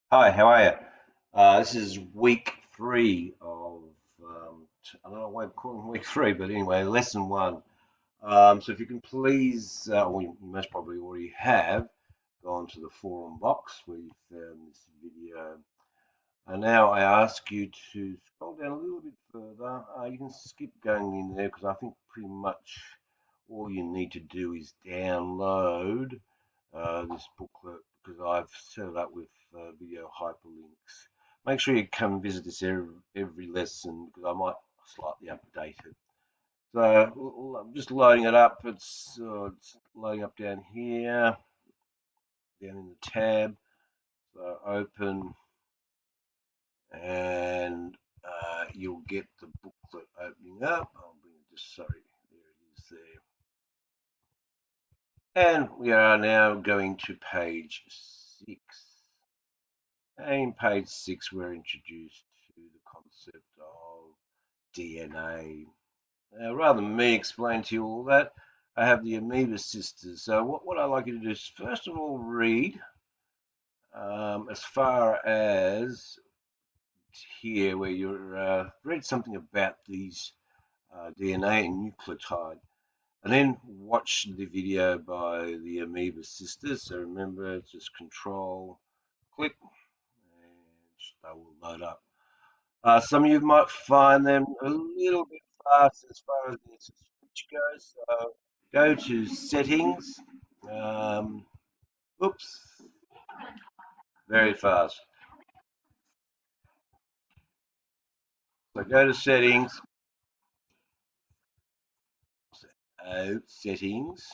Hi, how are you? This is week three of, I don't know why I'm calling week three, but anyway, lesson one. So if you can please, well, you most probably already have gone to the forum box where you found this video. And now I ask you to scroll down a little bit further. You can skip going in there because I think pretty much all you need to do is download this booklet because I've set it up with video hyperlinks. Make sure you come visit this every lesson because I might slightly update it. So I'm just loading it up. It's loading up down here, down in the tab. So open and you'll get the booklet opening up. I'll bring it just sorry, there it is there. And we are now going to page 6. In page 6, we're introduced to the concept of DNA. Now, rather than me explain to you all that, I have the Amoeba sisters. So, what I'd like you to do is, first of all, read as far as here, where you're read something about these DNA and nucleotide. And then watch the video by the Amoeba sisters. So remember, just control, click, and they will load up. Some of you might find them a little bit fast as far as the switch goes. So go to settings. Um, oops, very fast. So go to settings, settings.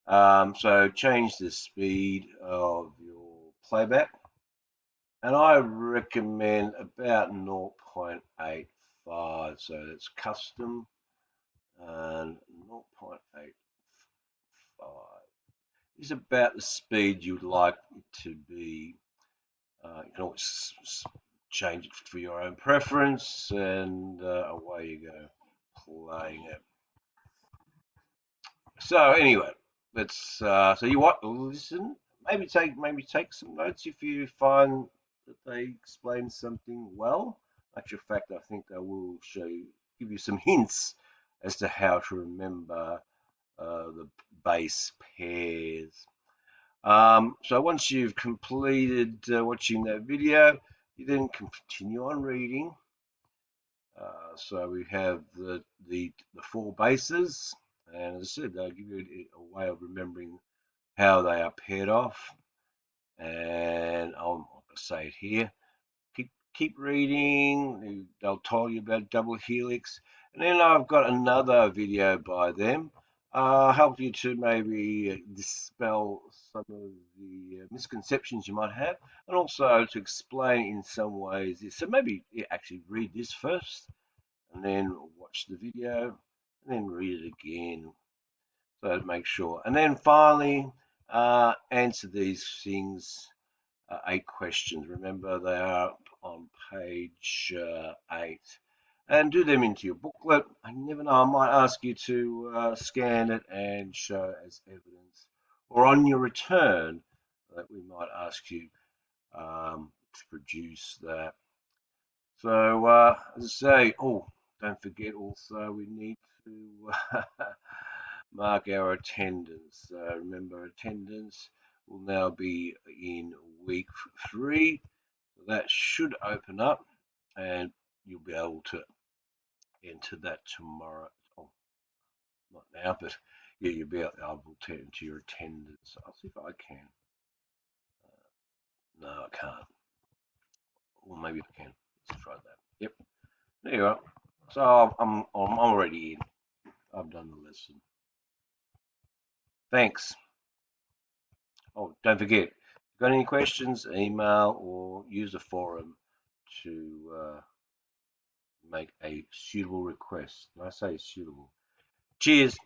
So change the speed of your playback. And I recommend about 0.85. So that's custom and 0.85 is about the speed you'd like it to be. You can always change it for your own preference, and away you go, playing it. So anyway, let's. So you want listen? Maybe take some notes if you find that they explain something well. Actual fact, I think they will give you some hints as to how to remember the base pairs. So once you've completed watching that video, you then can continue on reading. So we have the four bases, and as I said, they'll give you a way of remembering how they are paired off. And I'll say it here. Keep reading. They'll tell you about double helix, and then I've got another video by them. Help you to maybe dispel some of the misconceptions you might have, and also to explain in some ways this. So maybe actually read this first, and then watch the video, and then read it again. So to make sure. And then finally, answer these things, 8 questions. Remember, they are on page 8. And do them into your booklet. I never know, I might ask you to scan it and show as evidence. Or on your return, that we might ask you to produce that. So, as I say, don't forget also we need to mark our attendance. Remember, attendance will now be in week 3. So that should open up and you'll be able to enter that tomorrow. Oh, not now, but yeah, you'll be able to enter your attendance. I'll see if I can. No, I can't. Or maybe I can. Let's try that. Yep. There you are. So I'm already in. I've done the lesson. Thanks. Oh, don't forget, if you've got any questions, email or use the forum to make a suitable request. And I say suitable. Cheers.